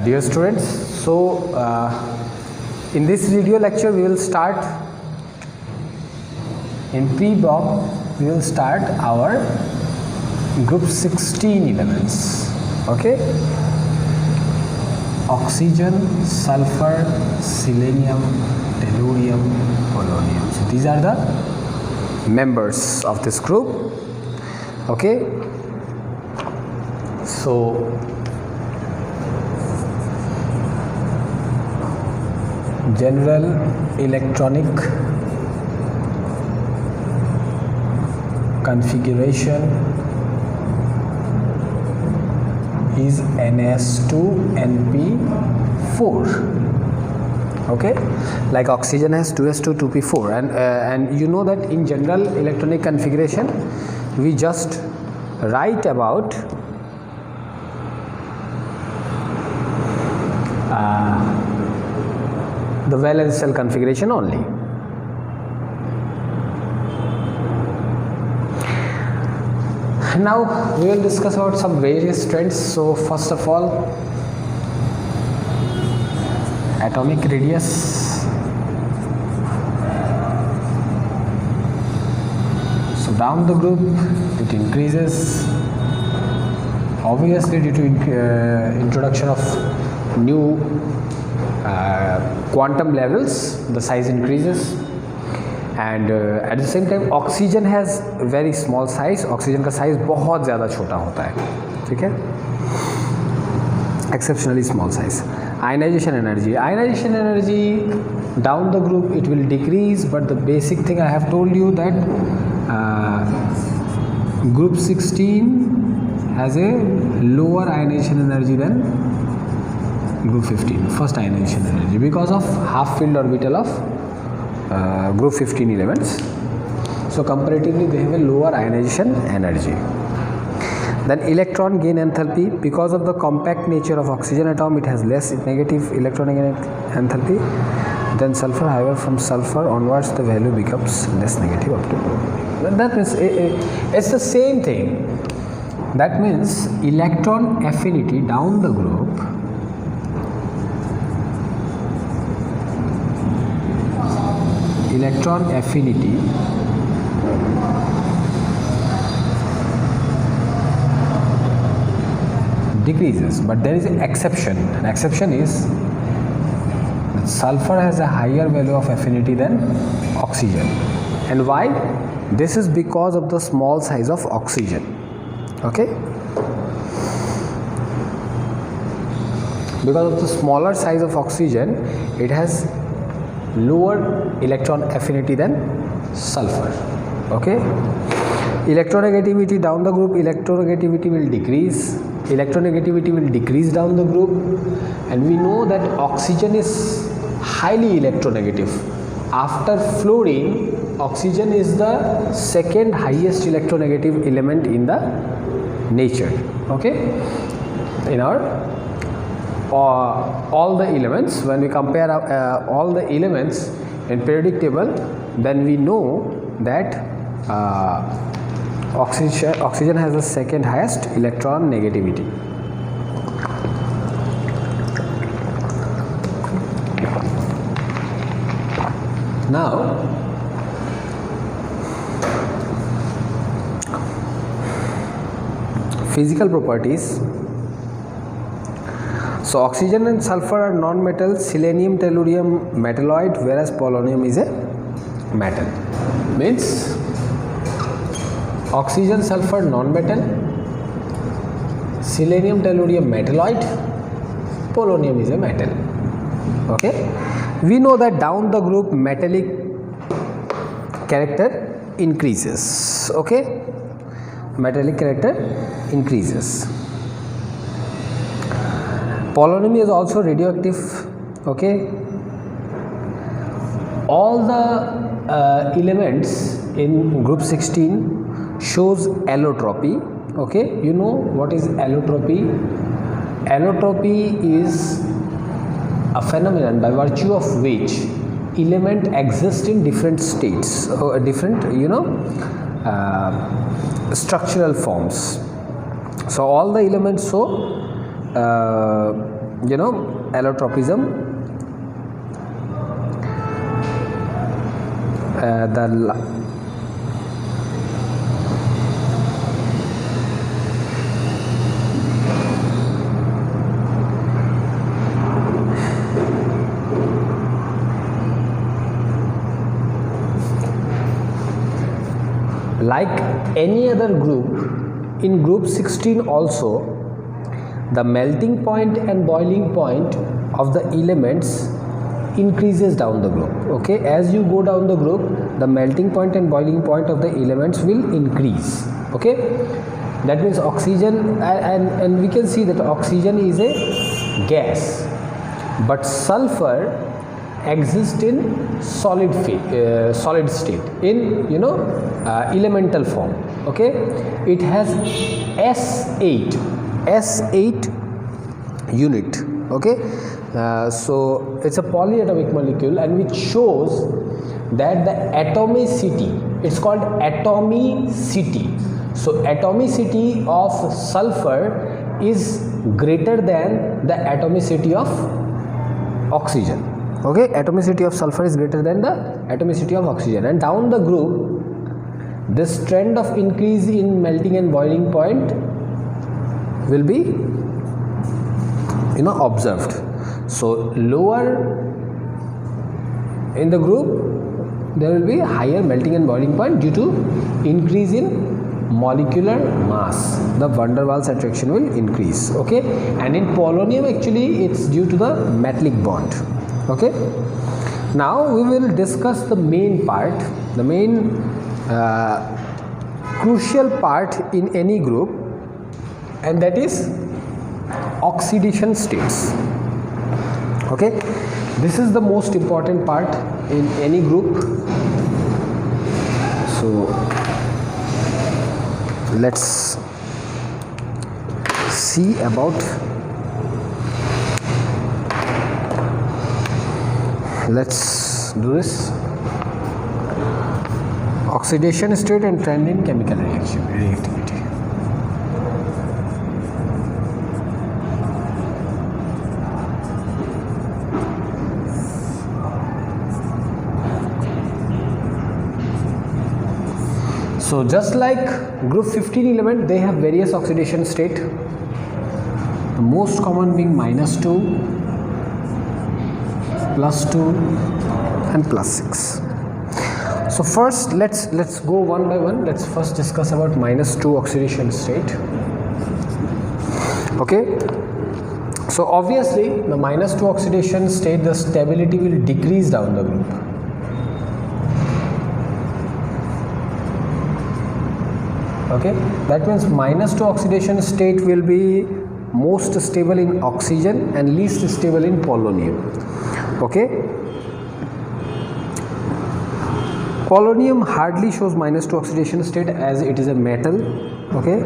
Dear students, so in this video lecture we will start, in pre-block we will start our group 16 elements. Okay, oxygen, sulfur, selenium, tellurium, polonium. So these are the members of this group. Okay, so general electronic configuration is NS2NP4. okay, like oxygen has 2s2 2p4, and you know that in general electronic configuration we just write about the valence shell configuration only. Now we will discuss about some various trends. So first of all, atomic radius. So down the group it increases, obviously due to introduction of new quantum levels, the size increases, and at the same time oxygen has very small size. Oxygen का size बहुत ज़्यादा छोटा होता है, ठीक है, exceptionally small size. Ionization energy down the group it will decrease, but the basic thing I have told you that group 16 has a lower ionization energy than group 15, first ionization energy, because of half filled orbital of group 15 elements. So comparatively they have a lower ionization energy. Then electron gain enthalpy, because of the compact nature of oxygen atom it has less negative electron gain enthalpy than sulfur. However, from sulfur onwards the value becomes less negative up to probability. That means it's the same thing. That means electron affinity down the group decreases, but there is an exception. An exception is that sulfur has a higher value of affinity than oxygen. And why? This is because of the small size of oxygen. Okay, because of the smaller size of oxygen it has lower electron affinity than sulfur. Okay, electronegativity down the group, electronegativity will decrease down the group, and we know that oxygen is highly electronegative. After fluorine, oxygen is the second highest electronegative element in the nature. Okay, in our all the elements, when we compare all the elements in periodic table, then we know that oxygen has the second highest electron negativity. Now physical properties. So oxygen and sulfur are non-metal, selenium, tellurium metalloid, whereas polonium is a metal. Means oxygen, sulfur non-metal, selenium, tellurium metalloid, polonium is a metal. Okay, we know that down the group metallic character increases. Okay, metallic character increases. Polonium is also radioactive. Okay, all the elements in group 16 shows allotropy. Okay, you know what is allotropy? Allotropy is a phenomenon by virtue of which element exists in different states, different structural forms. So all the elements show allotropism, like any other group, in group 16 also, the melting point and boiling point of the elements increases down the group. Okay, as you go down the group, the melting point and boiling point of the elements will increase. Okay, that means oxygen, and we can see that oxygen is a gas, but sulfur exist in solid state, in elemental form. Okay, it has S8 unit. Okay, so it's a polyatomic molecule, and which shows that the atomicity, it's called atomicity. So atomicity of sulfur is greater than the atomicity of oxygen. Okay, atomicity of sulfur is greater than the atomicity of oxygen, and down the group, this trend of increase in melting and boiling point will be observed. So lower in the group, there will be higher melting and boiling point due to increase in molecular mass. The van der Waals attraction will increase. Okay, and in polonium actually it's due to the metallic bond. Okay, now we will discuss the main part, the main crucial part in any group, and that is oxidation states. Okay, this is the most important part in any group. So let's see about, let's do this. Oxidation state and trend in chemical reactivity. So just like group 15 element, they have various oxidation state, the most common being -2, +2 and +6. So first let's go one by one. Let's first discuss about -2 oxidation state. Okay, so obviously the -2 oxidation state, the stability will decrease down the group. Okay, that means -2 oxidation state will be most stable in oxygen and least stable in polonium. Okay, polonium hardly shows -2 oxidation state as it is a metal. Okay,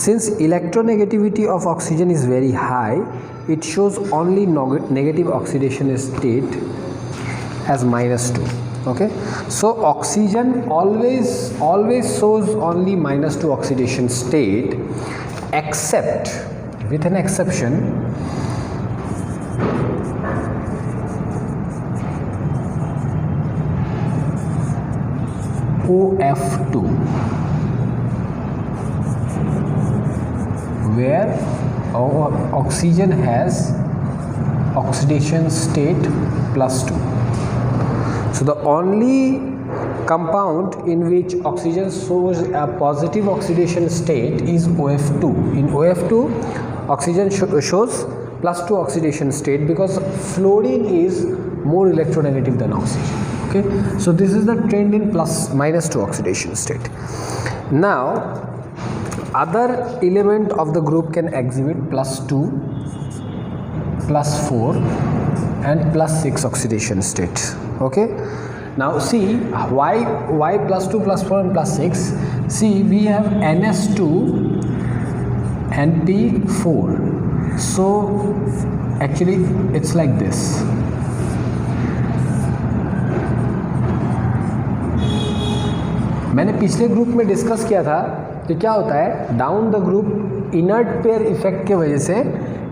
since electronegativity of oxygen is very high, it shows only negative oxidation state as -2. Okay, so oxygen always shows only -2 oxidation state, except, with an exception, OF2, where oxygen has oxidation state +2. So the only compound in which oxygen shows a positive oxidation state is OF2. In OF2, oxygen shows +2 oxidation state because fluorine is more electronegative than oxygen. Okay, so this is the trend in -2 oxidation state. Now other element of the group can exhibit +2, +4 and +6 oxidation state. Okay, now see why +2, +4 and +6. See, we have NS2 and P4, so actually it's like this. मैंने पिछले group में discuss किया था कि क्या होता है, down the group inert pair effect के वजह से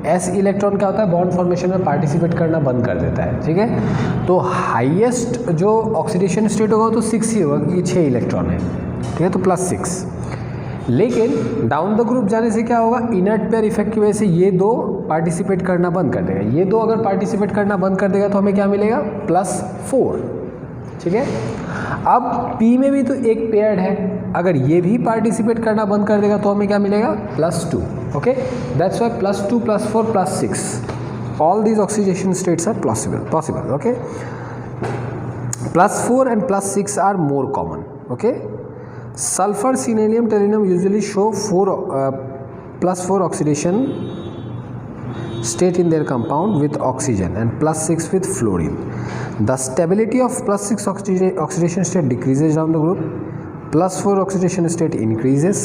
s इलेक्ट्रॉन क्या होता है, बॉन्ड फॉर्मेशन में पार्टिसिपेट करना बंद कर देता है, ठीक है। तो हाईएस्ट जो ऑक्सीडेशन स्टेट होगा तो 6 ही होगा क्योंकि 6 इलेक्ट्रॉन है, ठीक है, तो +6। लेकिन डाउन द ग्रुप जाने से क्या होगा, इनर्ट पेयर इफेक्ट की वजह से ये दो पार्टिसिपेट करना बंद कर देगा। ये दो अगर पार्टिसिपेट करना बंद कर देगा तो हमें क्या मिलेगा, +4, ठीक है। अब P में भी तो एक पेयर्ड है, अगर ये भी पार्टिसिपेट करना बंद कर देगा तो हमें क्या मिलेगा, +2, okay. That's why +2 +4 +6 all these oxidation states are possible, okay. +4 and +6 are more common, okay. Sulfur, selenium, tellurium usually show +4 oxidation state in their compound with oxygen and +6 with fluorine. The stability of +6 oxidation state decreases down the group. +4 oxidation state increases.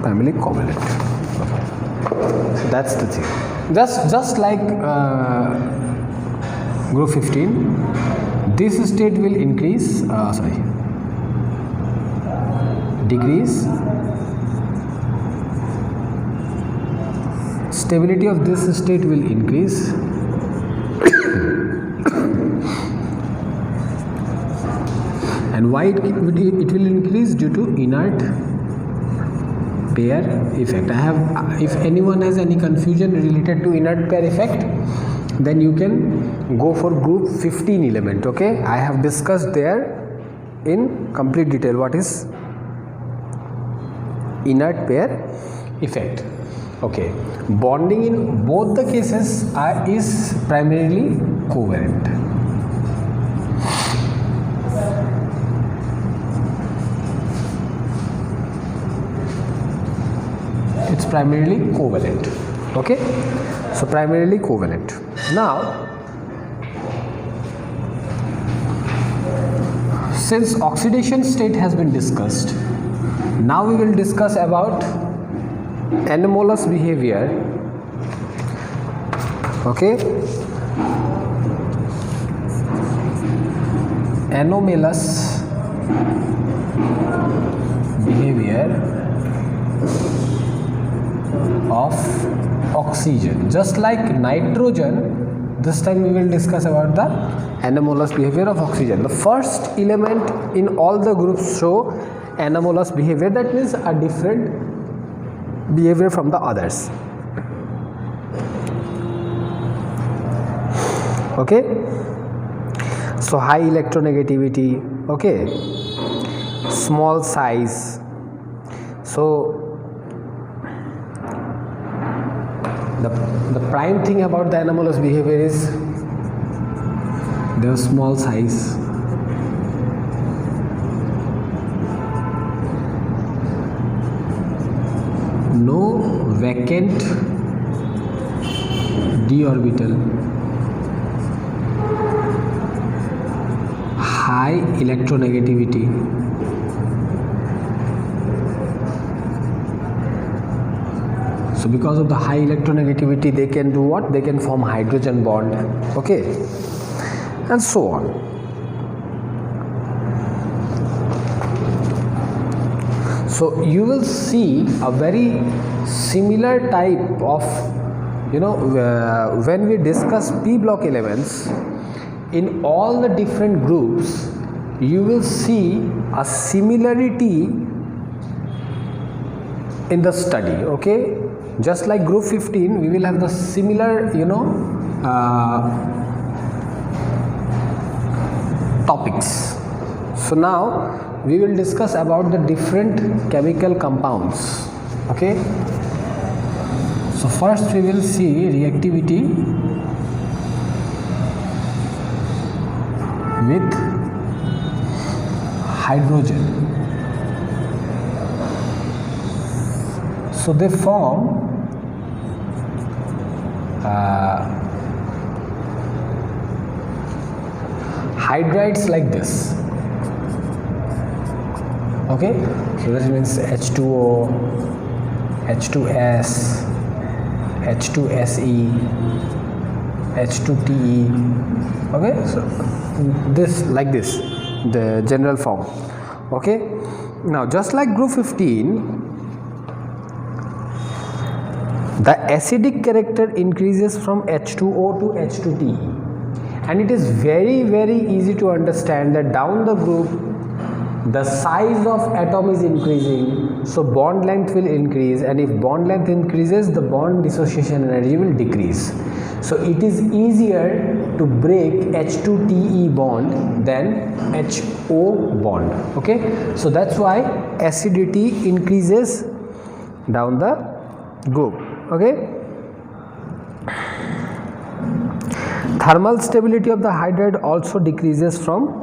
Primarily covalent. So that's the thing. Just like group 15, this state will increase. Decrease. Stability of this state will increase. And why it will increase? Due to inert pair effect. If anyone has any confusion related to inert pair effect, then you can go for group 15 element, okay. I have discussed there in complete detail what is inert pair effect, okay. Bonding in both the cases is primarily covalent. It's primarily covalent, okay. So primarily covalent. Now since oxidation state has been discussed, now we will discuss about anomalous behavior, okay. Anomalous behavior of oxygen. Just like nitrogen, this time we will discuss about the anomalous behavior of oxygen. The first element in all the groups show anomalous behavior, that means a different behavior from the others, okay. So high electronegativity, okay, small size. So the prime thing about the anomalous behavior is their small size. No vacant d orbital, high electronegativity, so because of the high electronegativity they can do what, they can form hydrogen bond, okay, and so on. So you will see a very similar type of, when we discuss p block elements in all the different groups, you will see a similarity in the study, okay. Just like group 15, we will have the similar topics. So now we will discuss about the different chemical compounds, okay. So first we will see reactivity with hydrogen. So they form hydrides like this, okay. So that means H2O, H2S, H2SE, H2TE, okay. So this like this, the general form, okay. Now just like group 15, the acidic character increases from H2O to H2TE, and it is very easy to understand that down the group the size of atom is increasing, so bond length will increase, and if bond length increases, the bond dissociation energy will decrease. So it is easier to break H2TE bond than HO bond. Okay, so that's why acidity increases down the group. Okay, thermal stability of the hydride also decreases from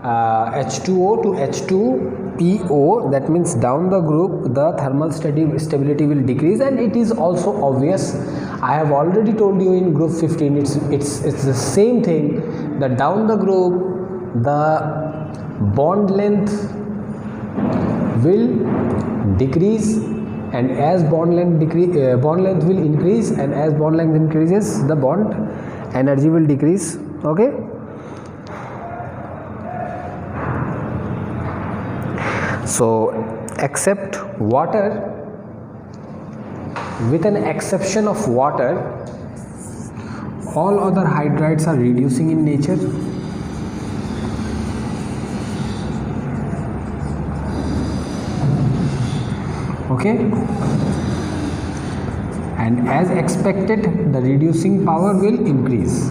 H2O to H2PO. That means down the group the thermal stability will decrease, and it is also obvious. I have already told you in group 15 it's the same thing, that down the group the bond length will decrease, and as bond length will increase, and as bond length increases the bond energy will decrease. Okay, so except water, with an exception of water, all other hydrides are reducing in nature. Okay, and as expected the reducing power will increase.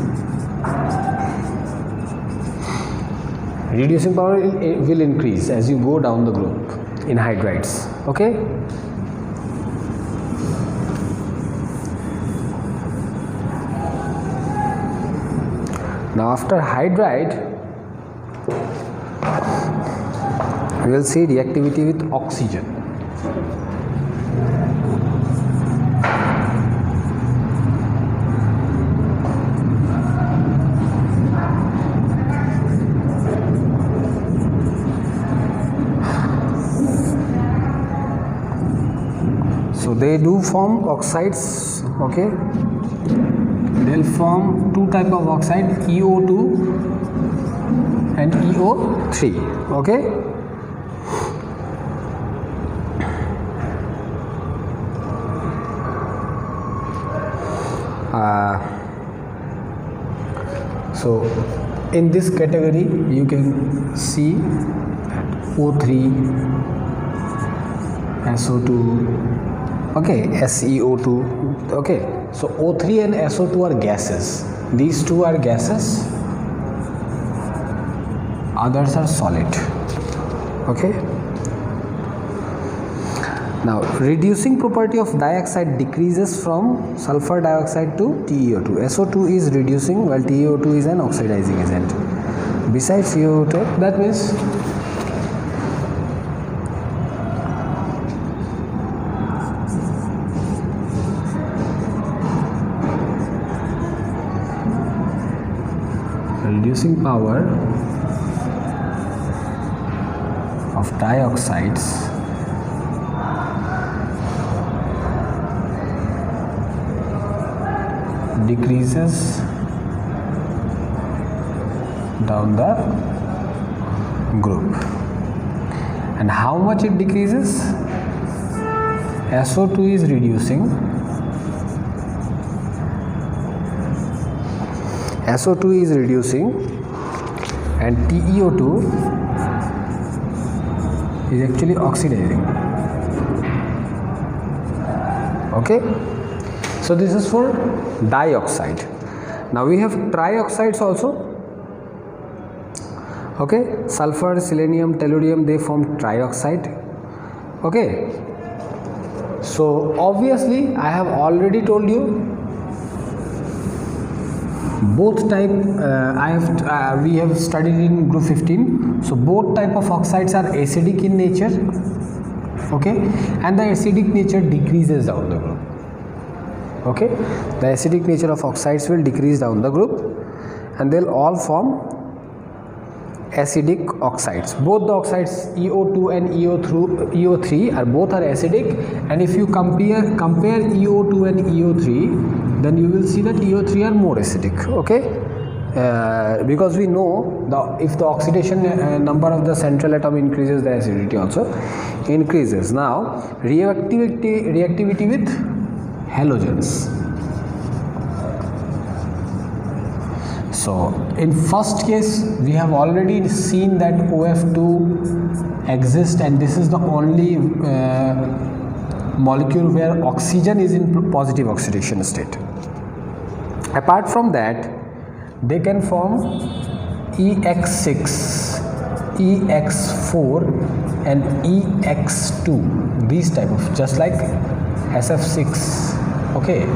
Reducing power will increase as you go down the group in hydrides. Okay, now after hydride we will see reactivity with oxygen. So they do form oxides. Okay, they'll form two type of oxide, EO2 and EO3. Okay, so in this category you can see O3, SO2, okay, SeO2. Okay, so O3 and SO2 are gases. These two are gases, others are solid. Okay, now reducing property of dioxide decreases from sulfur dioxide to TeO2. SO2 is reducing while TeO2 is an oxidizing agent. Besides CO2, that means reducing power of dioxides decreases down the group. And how much it decreases? SO2 is reducing, SO2 is reducing, and TeO2 is actually oxidizing. Okay, so this is for dioxide. Now we have trioxides also. Okay, sulfur, selenium, tellurium, they form trioxide. Okay, so obviously I have already told you both type we have studied in group 15. So both type of oxides are acidic in nature. Okay, and the acidic nature decreases down the group. Okay, the acidic nature of oxides will decrease down the group, and they'll all form acidic oxides. Both the oxides EO2 and EO3 are both are acidic, and if you compare EO2 and EO3, then you will see that EO3 are more acidic. Okay, because we know if the oxidation number of the central atom increases, the acidity also increases. Now reactivity with halogens. So in first case we have already seen that OF2 exists, and this is the only molecule where oxygen is in positive oxidation state. Apart from that, they can form EX6, EX4 and EX2, these type of, just like SF6, okay,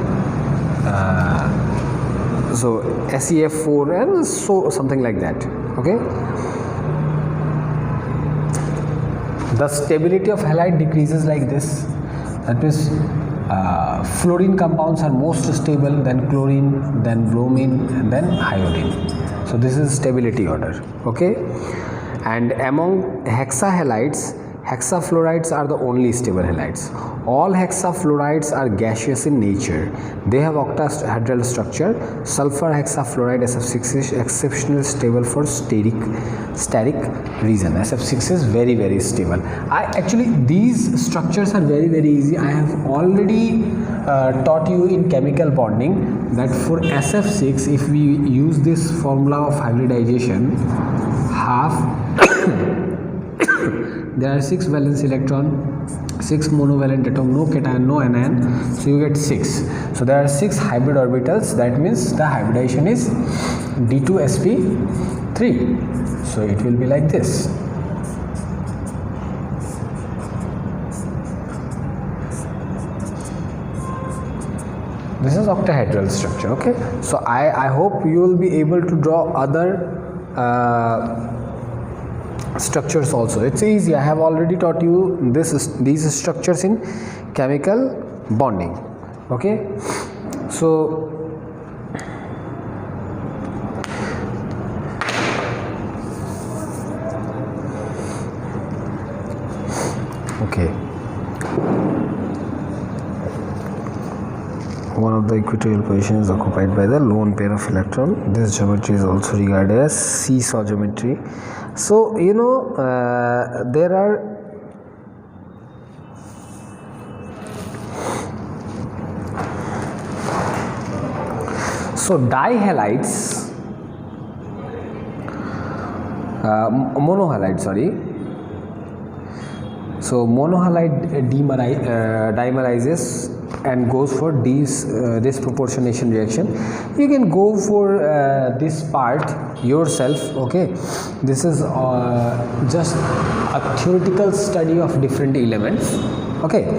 so SEF4 and so something like that, okay. The stability of halide decreases like this. That means fluorine compounds are most stable, then chlorine, then bromine, and then iodine. So this is stability order, okay. And among hexahalides, hexafluorides are the only stable halides. All hexafluorides are gaseous in nature. They have octahedral structure. Sulfur hexafluoride SF6 is exceptionally stable for static reason. SF6 is very, very stable. These structures are very, very easy. I have already taught you in chemical bonding that for SF6, if we use this formula of hybridization, half there are 6 valence electron, 6 monovalent atom, no cation, no anion, so you get 6. So there are 6 hybrid orbitals. That means the hybridization is D2sp3. So it will be like this. This is octahedral structure, okay. So I hope you will be able to draw other structures also. It's easy. I have already taught you these structures in chemical bonding, okay. So okay, one of the equatorial position is occupied by the lone pair of electron. This geometry is also regarded as seesaw geometry. So you know, there are dihalides, monohalide, sorry. So monohalide dimerizes and goes for disproportionation reaction. You can go for this part yourself, okay. This is just a theoretical study of different elements, okay.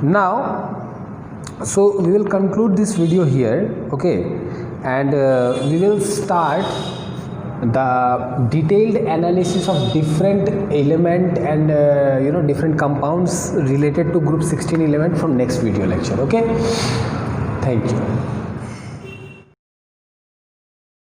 Now, so we will conclude this video here, okay, and we will start the detailed analysis of different element and different compounds related to group 16 element from next video lecture, okay. Thank you.